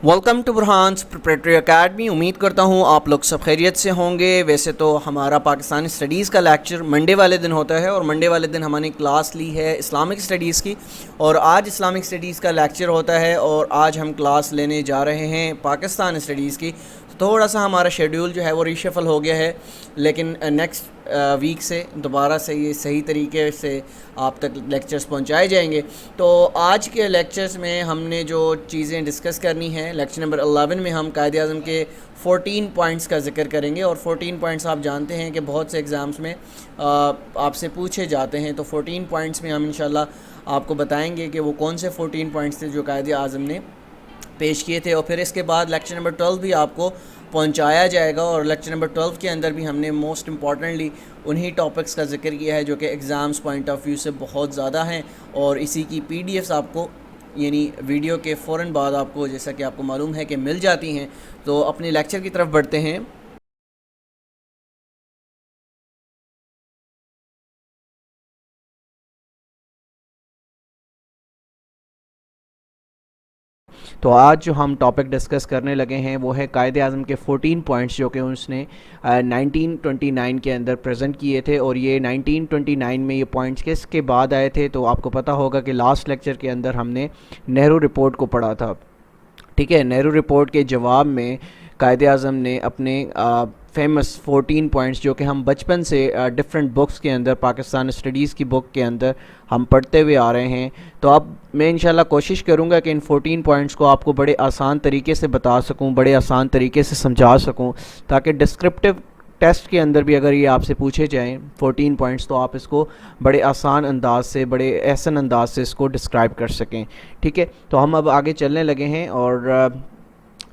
Welcome to Burhan's preparatory academy. امید کرتا ہوں آپ لوگ سب خیریت سے ہوں گے. ویسے تو ہمارا پاکستانی اسٹڈیز کا لیکچر منڈے والے دن ہوتا ہے اور منڈے والے دن ہم نے کلاس لی ہے اسلامک اسٹڈیز کی, اور آج اسلامک اسٹڈیز کا لیکچر ہوتا ہے اور آج ہم کلاس لینے جا رہے ہیں پاکستان اسٹڈیز کی. تھوڑا سا ہمارا شیڈیول جو ہے وہ ریشفل ہو گیا ہے, لیکن نیکسٹ ویک سے دوبارہ سے یہ صحیح طریقے سے آپ تک لیکچرز پہنچائے جائیں گے. تو آج کے لیکچرز میں ہم نے جو چیزیں ڈسکس کرنی ہیں, لیکچر نمبر 11 میں ہم قائد اعظم کے 14 پوائنٹس کا ذکر کریں گے. اور 14 پوائنٹس آپ جانتے ہیں کہ بہت سے ایگزامس میں آپ سے پوچھے جاتے ہیں, تو 14 پوائنٹس میں ہم انشاءاللہ آپ کو بتائیں گے کہ وہ کون سے 14 پوائنٹس تھے جو قائد اعظم نے پیش کیے تھے. اور پھر اس کے بعد لیکچر نمبر 12 بھی آپ کو پہنچایا جائے گا, اور لیکچر نمبر 12 کے اندر بھی ہم نے موسٹ امپورٹنٹلی انہی ٹاپکس کا ذکر کیا ہے جو کہ ایگزامس پوائنٹ آف ویو سے بہت زیادہ ہیں, اور اسی کی پی ڈی ایفس آپ کو یعنی ویڈیو کے فوراً بعد آپ کو, جیسا کہ آپ کو معلوم ہے کہ مل جاتی ہیں. تو اپنے لیکچر کی طرف بڑھتے ہیں. تو آج جو ہم ٹاپک ڈسکس کرنے لگے ہیں وہ ہے قائد اعظم کے 14 پوائنٹس جو کہ اس نے 1929 کے اندر پریزنٹ کیے تھے. اور یہ 1929 میں یہ پوائنٹس کس کے بعد آئے تھے, تو آپ کو پتہ ہوگا کہ لاسٹ لیکچر کے اندر ہم نے نہرو رپورٹ کو پڑھا تھا. ٹھیک ہے, نہرو رپورٹ کے جواب میں قائد اعظم نے اپنے فیمس 14 پوائنٹس جو کہ ہم بچپن سے ڈفرینٹ بکس کے اندر, پاکستان اسٹڈیز کی بک کے اندر ہم پڑھتے ہوئے آ رہے ہیں. تو اب میں انشاءاللہ کوشش کروں گا کہ ان 14 پوائنٹس کو آپ کو بڑے آسان طریقے سے بتا سکوں, بڑے آسان طریقے سے سمجھا سکوں, تاکہ ڈسکرپٹیو ٹیسٹ کے اندر بھی اگر یہ آپ سے پوچھے جائیں 14 پوائنٹس تو آپ اس کو بڑے آسان انداز سے, بڑے احسن انداز سے اس کو ڈسکرائب کر سکیں. ٹھیک ہے, تو ہم اب آگے چلنے لگے ہیں اور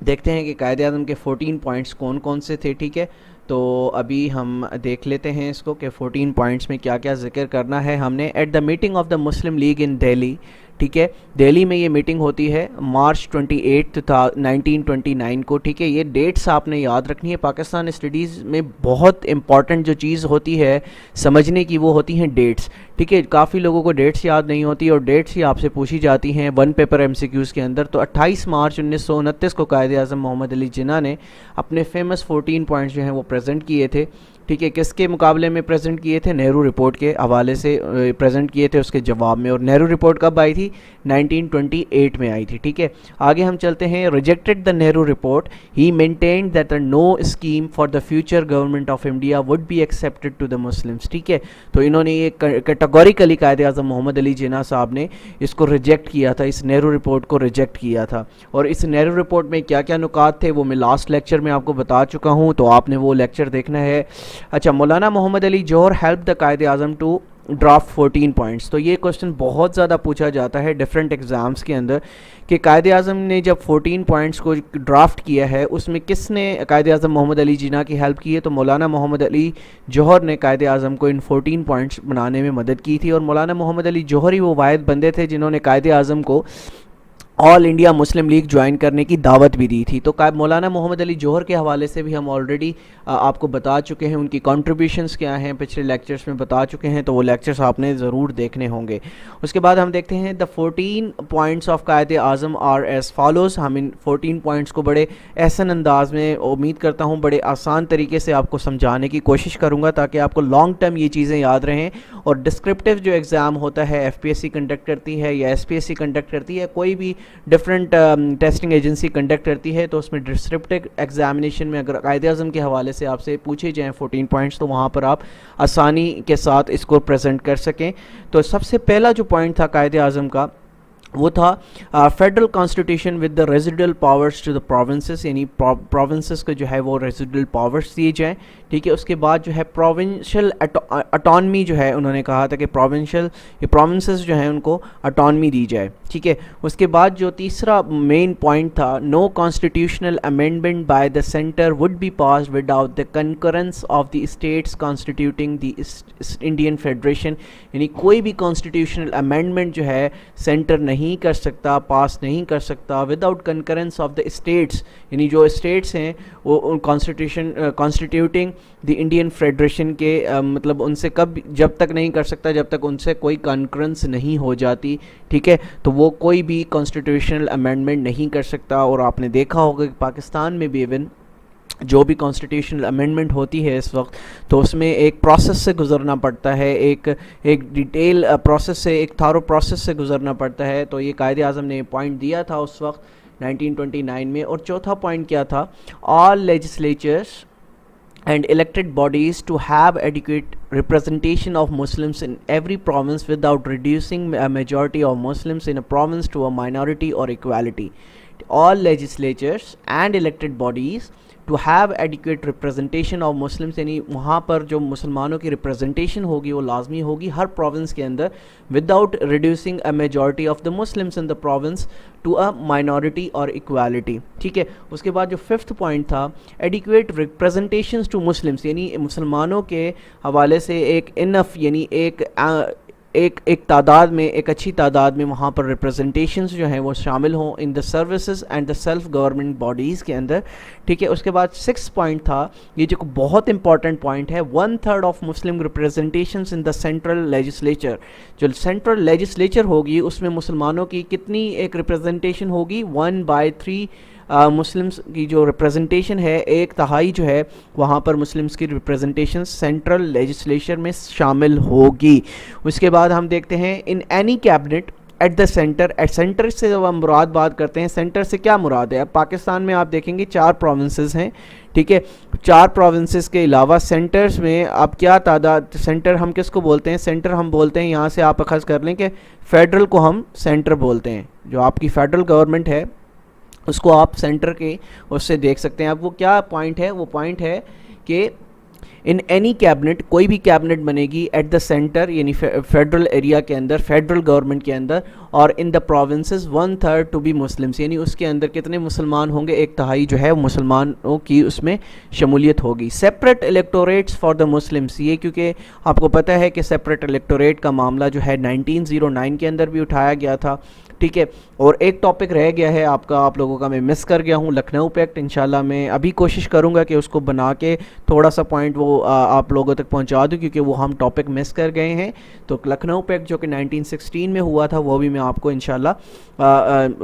دیکھتے ہیں کہ قائد اعظم کے 14 پوائنٹس کون کون سے تھے. ٹھیک ہے, تو ابھی ہم دیکھ لیتے ہیں اس کو کہ 14 پوائنٹس میں کیا کیا ذکر کرنا ہے ہم نے. At the meeting of the Muslim League in Delhi, ٹھیک ہے, دہلی میں یہ میٹنگ ہوتی ہے مارچ 28 1929 کو. ٹھیک ہے, یہ ڈیٹس آپ نے یاد رکھنی ہے. پاکستان اسٹڈیز میں بہت امپورٹنٹ جو چیز ہوتی ہے سمجھنے کی وہ ہوتی ہیں ڈیٹس. ٹھیک ہے, کافی لوگوں کو ڈیٹس یاد نہیں ہوتی اور ڈیٹس ہی آپ سے پوچھی جاتی ہیں one paper M C Qs کے اندر. تو 28 مارچ 1929 کو قائد اعظم محمد علی جناح نے اپنے فیمس 14 پوائنٹس جو ہیں وہ پریزنٹ کیے تھے. ٹھیک ہے, کس کے مقابلے میں پریزنٹ کیے تھے؟ نہرو رپورٹ کے حوالے سے پریزنٹ کیے تھے اس کے جواب میں. اور نہرو رپورٹ کب آئی تھی؟ 1928 میں آئی تھی. ٹھیک ہے, آگے ہم چلتے ہیں. Rejected the Nehru report, he maintained that no scheme for the future government of India would be accepted to the Muslims. ٹھیک ہے, تو انہوں نے یہ کیٹیگوریکلی قائد اعظم محمد علی جناح صاحب نے اس کو ریجیکٹ کیا تھا, اس نہرو رپورٹ کو ریجیکٹ کیا تھا. اور اس نہرو رپورٹ میں کیا کیا نکات تھے وہ میں لاسٹ لیکچر میں آپ کو بتا چکا ہوں, تو آپ نے وہ لیکچر دیکھنا ہے. اچھا, مولانا محمد Ali Jauhar help the Quaid Azam to draft 14 points. تو یہ کوشچن بہت زیادہ پوچھا جاتا ہے ڈفرینٹ ایگزامس کے اندر کہ قائد اعظم نے جب 14 پوائنٹس کو ڈرافٹ کیا ہے اس میں کس نے قائد اعظم محمد علی جناح کی ہیلپ کی ہے؟ تو مولانا محمد علی جوہر نے قائد اعظم کو ان 14 پوائنٹس بنانے میں مدد کی تھی. اور مولانا محمد علی جوہر ہی وہ واحد بندے تھے جنہوں نے قائد اعظم کو آل انڈیا مسلم لیگ جوائن کرنے کی دعوت بھی دی تھی. تو مولانا محمد علی جوہر کے حوالے سے بھی ہم آلریڈی آپ کو بتا چکے ہیں, ان کی کنٹریبیوشنز کیا ہیں پچھلے لیکچرز میں بتا چکے ہیں, تو وہ لیکچرز آپ نے ضرور دیکھنے ہوں گے. اس کے بعد ہم دیکھتے ہیں دا 14 points of Quaid Azam are as follows. ہم ان 14 پوائنٹس کو بڑے احسن انداز میں, امید کرتا ہوں بڑے آسان طریقے سے آپ کو سمجھانے کی کوشش کروں گا تاکہ آپ کو لانگ ٹرم یہ چیزیں یاد رہیں. اور ڈسکرپٹیو جو ایگزام ہوتا ہے F P S C conduct کرتی ہے یا S P S C conduct کرتی ہے, کوئی بھی ڈفرینٹ ٹیسٹنگ ایجنسی کنڈکٹ کرتی ہے, تو اس میں ڈسکرپٹیو ایگزامینیشن میں اگر قائد اعظم کے حوالے سے آپ سے پوچھے جائیں 14 پوائنٹس تو وہاں پر آپ آسانی کے ساتھ اس کو پریزنٹ کر سکیں. تو سب سے پہلا جو پوائنٹ تھا قائد اعظم کا وہ تھا federal constitution with the residual powers to the provinces, یعنی پروونسز کو جو ہے وہ ریزیڈل پاورس دیے جائیں. ٹھیک ہے, اس کے بعد جو ہے پروونشل اٹانمی جو ہے انہوں نے کہا تھا کہ پروونسز جو ہیں ان کو اٹانمی دی جائے. ٹھیک ہے, اس کے بعد جو تیسرا مین پوائنٹ تھا, no constitutional amendment by the centre would be passed without the concurrence of the states constituting the Indian federation, یعنی کوئی بھی کانسٹیٹیوشنل امینڈمنٹ جو ہے سینٹر نہیں کر سکتا, پاس نہیں کر سکتا وداؤٹ کنکرنس آف دا اسٹیٹس, یعنی جو اسٹیٹس ہیں وہ کانسٹیٹیوٹنگ دی انڈین فیڈریشن کے مطلب ان سے کب جب تک نہیں کر سکتا جب تک ان سے کوئی کانکرنس نہیں ہو جاتی, ٹھیک ہے, تو وہ کوئی بھی کانسٹیٹیوشنل امینڈمنٹ نہیں کر سکتا. اور آپ نے دیکھا ہوگا کہ پاکستان میں بھی ایون جو بھی کانسٹیٹیوشنل امینڈمنٹ ہوتی ہے اس وقت, تو اس میں ایک پروسیس سے گزرنا پڑتا ہے, ایک ڈیٹیل پروسیس سے, ایک تھارو پروسیس سے گزرنا پڑتا ہے. تو یہ قائد اعظم نے پوائنٹ دیا تھا اس وقت 1929 میں. اور چوتھا پوائنٹ کیا تھا, آل legislatures and elected bodies to have adequate representation of Muslims in every province without reducing a majority of Muslims in a province to a minority or equality. All legislatures and elected bodies to have adequate representation of Muslims, یعنی وہاں پر جو مسلمانوں کی representation ہوگی وہ لازمی ہوگی ہر پروونس کے اندر, without reducing a majority of the Muslims in the province to a minority or equality, ٹھیک ہے. اس کے بعد جو ففتھ پوائنٹ تھا, ایڈیکویٹ ریپرزنٹیشنز ٹو مسلمس, یعنی مسلمانوں کے حوالے سے ایک انف, یعنی ایک تعداد میں, ایک اچھی تعداد میں وہاں پر ریپرزنٹیشنز جو ہیں وہ شامل ہوں in the services and the self government bodies کے اندر, ٹھیک ہے. اس کے بعد 6 پوائنٹ تھا, یہ جو بہت امپورٹنٹ پوائنٹ ہے, 1/3 of Muslim representations in the central legislature. جو سینٹرل لیجسلیچر ہوگی اس میں مسلمانوں کی کتنی ایک ریپرزنٹیشن ہوگی, 1/3 مسلمس کی جو ریپرزنٹیشن ہے, 1/3 جو ہے وہاں پر مسلمس کی ریپرزنٹیشن سینٹرل لیجسلیچر میں شامل ہوگی. اس کے بعد ہم دیکھتے ہیں in any cabinet at the centre. At centre سے جب ہم مراد بات کرتے ہیں, سینٹر سے کیا مراد ہے؟ اب پاکستان میں آپ دیکھیں گے 4 پروونسز ہیں, ٹھیک ہے. 4 پروونسز کے علاوہ سینٹرز میں اب کیا تعداد, سینٹر ہم کس کو بولتے ہیں؟ سینٹر ہم بولتے ہیں, یہاں سے آپ اخذ کر لیں کہ فیڈرل کو ہم سینٹر بولتے ہیں. جو آپ کی فیڈرل گورنمنٹ ہے اس کو آپ سینٹر کے اس سے دیکھ سکتے ہیں. اب وہ کیا پوائنٹ ہے؟ وہ پوائنٹ ہے کہ ان اینی کیبنٹ, کوئی بھی کیبنٹ بنے گی ایٹ دا سینٹر, یعنی فیڈرل ایریا کے اندر, فیڈرل گورنمنٹ کے اندر, اور in the provinces 1/3 to be Muslims, یعنی اس کے اندر کتنے مسلمان ہوں گے؟ 1/3 جو ہے مسلمانوں کی اس میں شمولیت ہوگی. سیپریٹ الیکٹوریٹس فار دا مسلمس, یہ کیونکہ آپ کو پتہ ہے کہ سیپریٹ الیکٹوریٹ کا معاملہ جو ہے 1909 کے اندر بھی اٹھایا گیا تھا, ٹھیک ہے. اور ایک ٹاپک رہ گیا ہے آپ لوگوں کا, میں مس کر گیا ہوں, لکھنؤ پیکٹ. انشاءاللہ میں ابھی کوشش کروں گا کہ اس کو بنا کے تھوڑا سا پوائنٹ وہ آپ لوگوں تک پہنچا دوں, کیونکہ وہ ہم ٹاپک مس کر گئے ہیں. تو لکھنؤ پیکٹ جو کہ 1916 میں ہوا تھا, وہ بھی میں آپ کو انشاءاللہ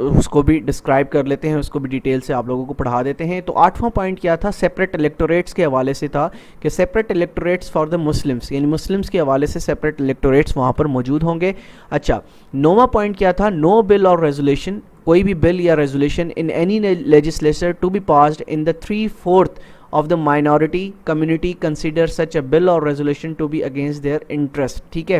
اس کو بھی ڈسکرائب کر لیتے ہیں, اس کو بھی ڈیٹیل سے آپ لوگوں کو پڑھا دیتے ہیں. تو 8واں پوائنٹ کیا تھا؟ سیپریٹ الیکٹوریٹس کے حوالے سے تھا کہ سیپریٹ الیکٹوریٹس فار دا مسلمس, یعنی مسلمس کے حوالے سے سیپریٹ الیکٹوریٹس وہاں پر موجود ہوں گے. اچھا, 9واں پوائنٹ کیا تھا؟ نو بل اور ریزولیشن, کوئی بھی بل یا resolution in any legislature to be passed in the 3/4 of the minority community consider such a bill or resolution to be against their interest, ٹھیک ہے.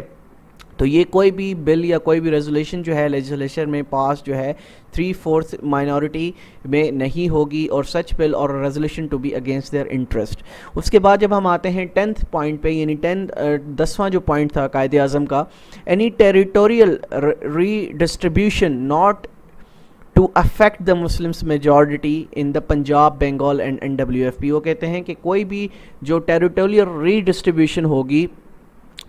تو یہ کوئی بھی بل یا کوئی بھی ریزولیشن جو ہے لیجسلیچر میں پاس جو ہے 3/4 مائنورٹی میں نہیں ہوگی, اور such bill or resolution to be against their interest. اس کے بعد جب ہم آتے ہیں 10th پوائنٹ پہ, یعنی 10واں جو پوائنٹ تھا قائد اعظم کا, any territorial redistribution not to affect the Muslims majority in the Punjab, Bengal and NWFP. وہ کہتے ہیں کہ کوئی بھی جو ٹیریٹوریل ری ڈسٹریبیوشن ہوگی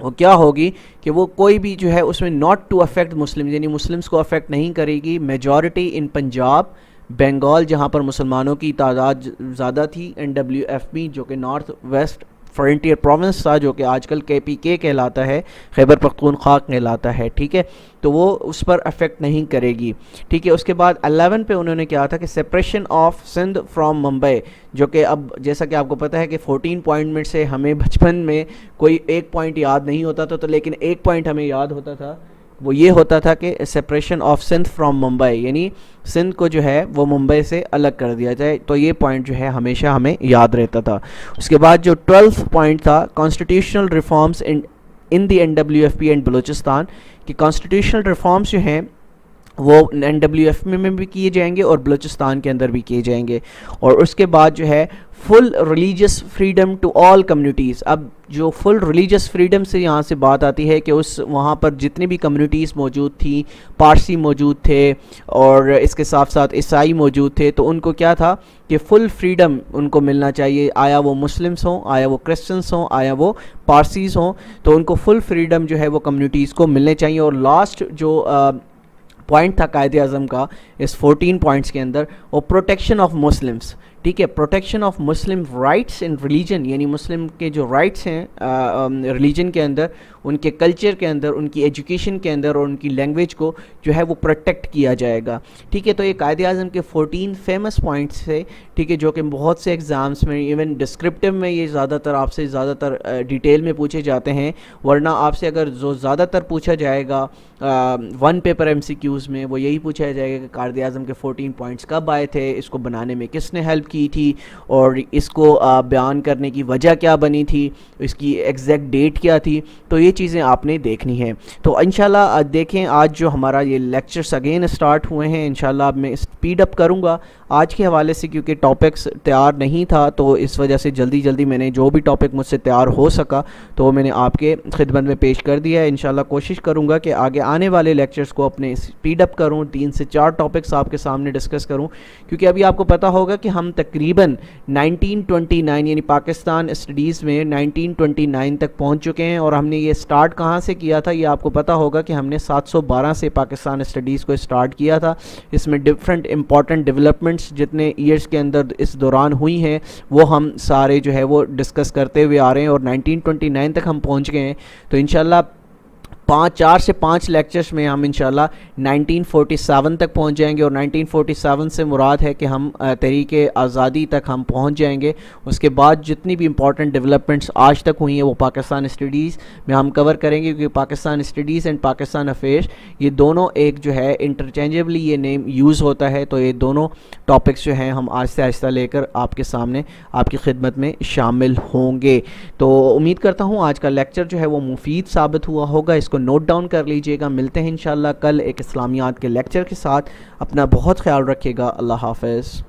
وہ کیا ہوگی کہ وہ کوئی بھی جو ہے اس میں ناٹ ٹو افیکٹ مسلم, یعنی مسلمس کو افیکٹ نہیں کرے گی. میجورٹی ان پنجاب, بنگال جہاں پر مسلمانوں کی تعداد زیادہ تھی, NWFP جو کہ نارتھ ویسٹ فرنٹیئر پروونس تھا, جو کہ آج کل KPK کہلاتا ہے, خیبر پختونخوا کہلاتا ہے, ٹھیک ہے. تو وہ اس پر افیکٹ نہیں کرے گی, ٹھیک ہے. اس کے بعد 11 پہ انہوں نے کیا تھا کہ separation of Sindh from Mumbai, جو کہ اب جیسا کہ آپ کو پتہ ہے کہ 14 پوائنٹ میں سے ہمیں بچپن میں کوئی ایک پوائنٹ یاد نہیں ہوتا تھا, تو لیکن ایک پوائنٹ ہمیں یاد ہوتا تھا, وہ یہ ہوتا تھا کہ separation of Sindh from Mumbai, یعنی سندھ کو جو ہے وہ ممبئی سے الگ کر دیا جائے. تو یہ پوائنٹ جو ہے ہمیشہ ہمیں یاد رہتا تھا. اس کے بعد جو 12th پوائنٹ تھا, constitutional reforms in the NWFP and Balochistan, کہ کانسٹیٹیوشنل ریفارمز جو ہیں وہ NWFP میں بھی کیے جائیں گے اور بلوچستان کے اندر بھی کیے جائیں گے. اور اس کے بعد جو ہے full religious freedom to all communities. اب جو فل ریلیجس فریڈم سے یہاں سے بات آتی ہے کہ اس وہاں پر جتنی بھی کمیونٹیز موجود تھیں, پارسی موجود تھے اور اس کے ساتھ ساتھ عیسائی موجود تھے, تو ان کو کیا تھا کہ فل فریڈم ان کو ملنا چاہیے, آیا وہ مسلمس ہوں, آیا وہ کرسچنس ہوں, آیا وہ پارسیز ہوں, تو ان کو فل فریڈم جو ہے وہ کمیونٹیز کو ملنے چاہیے. اور لاسٹ جو پوائنٹ تھا قائد اعظم کا اس 14 پوائنٹس کے اندر، اور پروٹیکشن آف مسلمس، ٹھیک ہے، protection of Muslim rights in religion, یعنی مسلم کے جو رائٹس ہیں ریلیجن کے اندر، ان کے کلچر کے اندر، ان کی ایجوکیشن کے اندر، اور ان کی لینگویج کو جو ہے وہ پروٹیکٹ کیا جائے گا، ٹھیک ہے۔ تو یہ قائد اعظم کے 14 فیمس پوائنٹس تھے، ٹھیک ہے، جو کہ بہت سے ایگزامس میں ایون ڈسکرپٹیو میں یہ زیادہ تر آپ سے زیادہ تر ڈیٹیل میں پوچھے جاتے ہیں، ورنہ آپ سے اگر جو زیادہ تر پوچھا جائے گا one paper M C Qs میں، وہ یہی پوچھا جائے گا کہ قائد اعظم کے 14 پوائنٹس کب آئے تھے، اس کو بنانے میں کس نے ہیلپ کی تھی، اور اس کو بیان کرنے کی وجہ کیا بنی تھی، اس کی ایگزیکٹ ڈیٹ کیا تھی، تو یہ چیزیں آپ نے دیکھنی ہیں۔ تو انشاءاللہ دیکھیں آج جو ہمارا یہ لیکچرز اگین سٹارٹ ہوئے ہیں، انشاءاللہ اب میں اسپیڈ اپ کروں گا آج کے حوالے سے، کیونکہ ٹاپکس تیار نہیں تھا، تو اس وجہ سے جلدی میں نے جو بھی ٹاپک مجھ سے تیار ہو سکا تو وہ میں نے آپ کے خدمت میں پیش کر دیا ہے۔ انشاءاللہ کوشش کروں گا کہ آگے آنے والے لیکچرز کو اپنے اسپیڈ اپ کروں، 3 سے 4 ٹاپکس آپ کے سامنے ڈسکس کروں، کیونکہ ابھی آپ کو پتہ ہوگا کہ ہم تقریباً 1929 یعنی پاکستان اسٹڈیز میں 1929 تک پہنچ چکے ہیں، اور ہم نے یہ سٹارٹ کہاں سے کیا تھا، یہ آپ کو پتہ ہوگا کہ ہم نے 712 سے پاکستان اسٹڈیز کو سٹارٹ کیا تھا۔ اس میں ڈفرینٹ امپورٹنٹ ڈیولپمنٹس جتنے ایئرس کے اندر اس دوران ہوئی ہیں وہ ہم سارے جو ہے وہ ڈسکس کرتے ہوئے آ رہے ہیں، اور 1929 تک ہم پہنچ گئے ہیں۔ تو انشاءاللہ 4 سے 5 لیکچرز میں ہم انشاءاللہ 1947 تک پہنچ جائیں گے، اور 1947 سے مراد ہے کہ ہم تحریک آزادی تک ہم پہنچ جائیں گے۔ اس کے بعد جتنی بھی امپورٹنٹ ڈیولپمنٹس آج تک ہوئی ہیں وہ پاکستان اسٹڈیز میں ہم کور کریں گے، کیونکہ Pakistan studies and Pakistan affairs یہ دونوں ایک جو ہے انٹرچینجبلی یہ نیم یوز ہوتا ہے، تو یہ دونوں ٹاپکس جو ہیں ہم آہستہ آہستہ لے کر آپ کے سامنے آپ کی خدمت میں شامل ہوں گے۔ تو امید کرتا ہوں آج کا لیکچر جو ہے وہ مفید ثابت ہوا ہوگا، اس کو نوٹ ڈاؤن کر لیجئے گا۔ ملتے ہیں انشاءاللہ کل ایک اسلامیات کے لیکچر کے ساتھ، اپنا بہت خیال رکھیے گا، اللہ حافظ۔